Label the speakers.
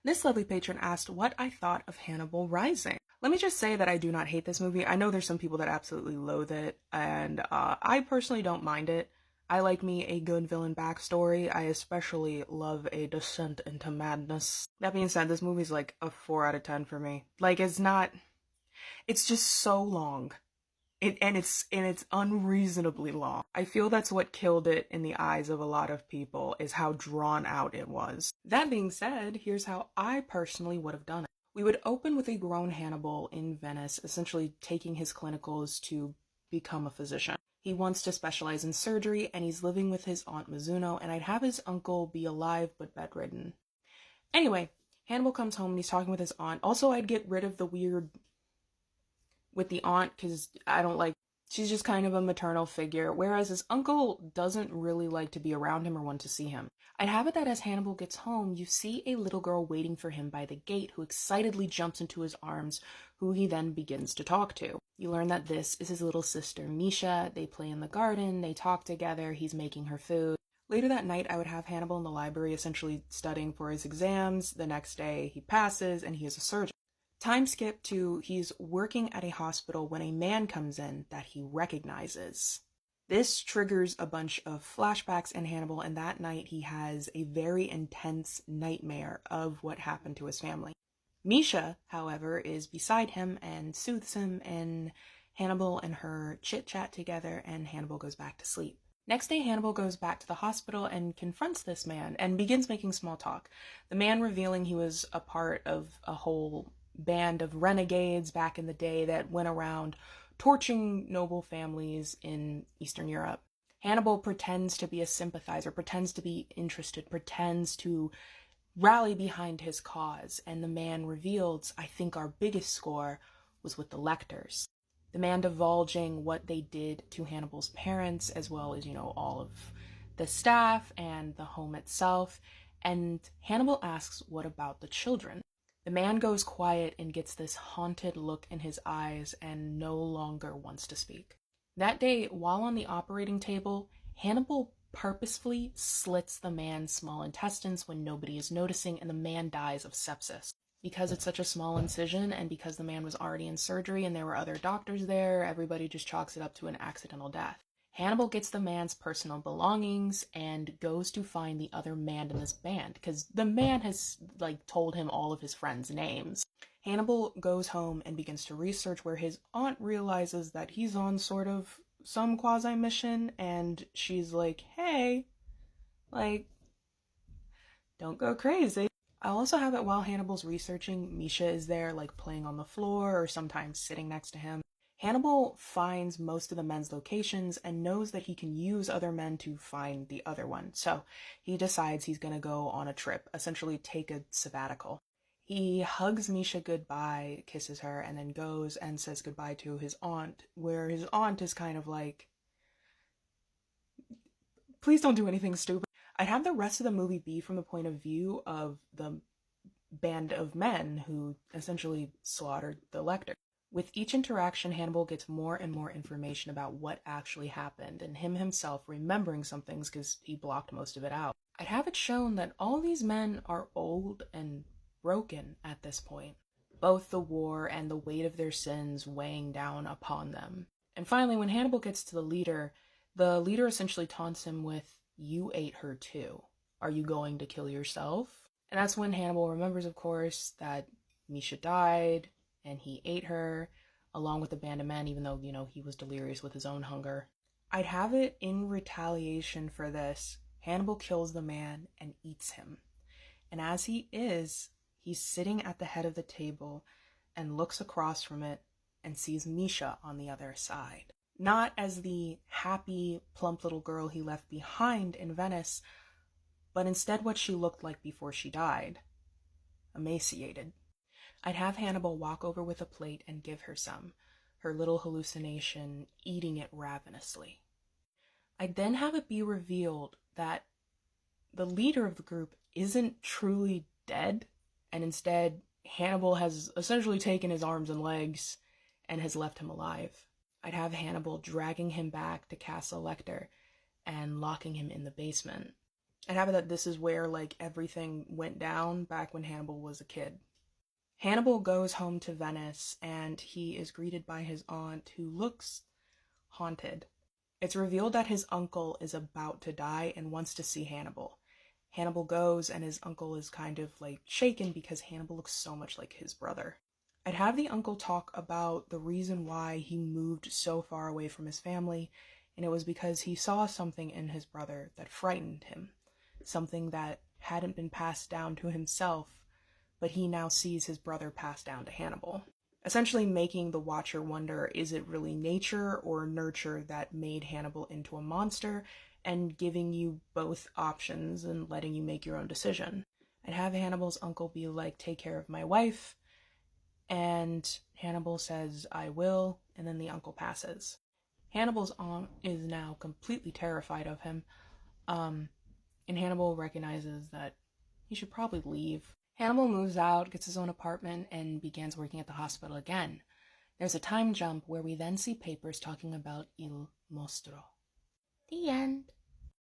Speaker 1: This lovely patron asked what I thought of Hannibal Rising. Let me just say that I do not hate this movie. I know there's some people that absolutely loathe it, and I personally don't mind it. I like me a good villain backstory. I especially love a descent into madness. That being said, this movie's like a 4 out of 10 for me. Like, it's just so long. It's unreasonably long. I feel that's what killed it in the eyes of a lot of people, is how drawn out it was. That being said, here's how I personally would have done it. We would open with a grown Hannibal in Venice, essentially taking his clinicals to become a physician. He wants to specialize in surgery, and he's living with his Aunt Mizuno, and I'd have his uncle be alive but bedridden. Anyway, Hannibal comes home and he's talking with his aunt. Also, I'd get rid of the weird with the aunt, because I don't like, she's just kind of a maternal figure, whereas his uncle doesn't really like to be around him or want to see him. I'd have it that as Hannibal gets home, you see a little girl waiting for him by the gate who excitedly jumps into his arms, who he then begins to talk to. You learn that this is his little sister, Misha. They play in the garden, they talk together, he's making her food. Later that night, I would have Hannibal in the library essentially studying for his exams. The next day, he passes and he is a surgeon. Time skip to he's working at a hospital when a man comes in that he recognizes. This triggers a bunch of flashbacks in Hannibal, and that night he has a very intense nightmare of what happened to his family. Misha, however, is beside him and soothes him, and Hannibal and her chit-chat together, and Hannibal goes back to sleep. Next day, Hannibal goes back to the hospital and confronts this man and begins making small talk. The man revealing he was a part of a whole band of renegades back in the day that went around torching noble families in Eastern Europe. Hannibal pretends to be a sympathizer, pretends to be interested, pretends to rally behind his cause, and the man reveals, I think our biggest score was with the lectors. The man divulging what they did to Hannibal's parents, as well as, all of the staff and the home itself, and Hannibal asks, what about the children? The man goes quiet and gets this haunted look in his eyes and no longer wants to speak. That day, while on the operating table, Hannibal purposefully slits the man's small intestines when nobody is noticing, and the man dies of sepsis. Because it's such a small incision, and because the man was already in surgery and there were other doctors there, everybody just chalks it up to an accidental death. Hannibal gets the man's personal belongings and goes to find the other man in this band, because the man has, told him all of his friends' names. Hannibal goes home and begins to research, where his aunt realizes that he's on sort of some quasi-mission, and she's like, hey, don't go crazy. I'll also have it while Hannibal's researching, Misha is there, playing on the floor or sometimes sitting next to him. Hannibal finds most of the men's locations and knows that he can use other men to find the other one. So he decides he's going to go on a trip, essentially take a sabbatical. He hugs Misha goodbye, kisses her, and then goes and says goodbye to his aunt, where his aunt is kind of like, please don't do anything stupid. I'd have the rest of the movie be from the point of view of the band of men who essentially slaughtered the lector. With each interaction, Hannibal gets more and more information about what actually happened, and him himself remembering some things because he blocked most of it out. I'd have it shown that all these men are old and broken at this point, both the war and the weight of their sins weighing down upon them. And finally, when Hannibal gets to the leader essentially taunts him with, you ate her too. Are you going to kill yourself? And that's when Hannibal remembers, of course, that Misha died, and he ate her, along with the band of men, even though, he was delirious with his own hunger. I'd have it in retaliation for this, Hannibal kills the man and eats him. And as he is, he's sitting at the head of the table and looks across from it and sees Misha on the other side. Not as the happy, plump little girl he left behind in Venice, but instead what she looked like before she died. Emaciated. I'd have Hannibal walk over with a plate and give her some, her little hallucination eating it ravenously. I'd then have it be revealed that the leader of the group isn't truly dead, and instead Hannibal has essentially taken his arms and legs and has left him alive. I'd have Hannibal dragging him back to Castle Lecter and locking him in the basement. It happened that this is where like everything went down back when Hannibal was a kid. Hannibal goes home to Venice and he is greeted by his aunt who looks haunted. It's revealed that his uncle is about to die and wants to see Hannibal. Hannibal goes and his uncle is kind of like shaken because Hannibal looks so much like his brother. I'd have the uncle talk about the reason why he moved so far away from his family, and it was because he saw something in his brother that frightened him, something that hadn't been passed down to himself, but he now sees his brother passed down to Hannibal. Essentially making the watcher wonder, is it really nature or nurture that made Hannibal into a monster, and giving you both options and letting you make your own decision. I'd have Hannibal's uncle be like, take care of my wife, and Hannibal says, I will, and then the uncle passes. Hannibal's aunt is now completely terrified of him, and Hannibal recognizes that he should probably leave. Hannibal moves out, gets his own apartment, and begins working at the hospital again. There's a time jump where we then see papers talking about Il Mostro. The end.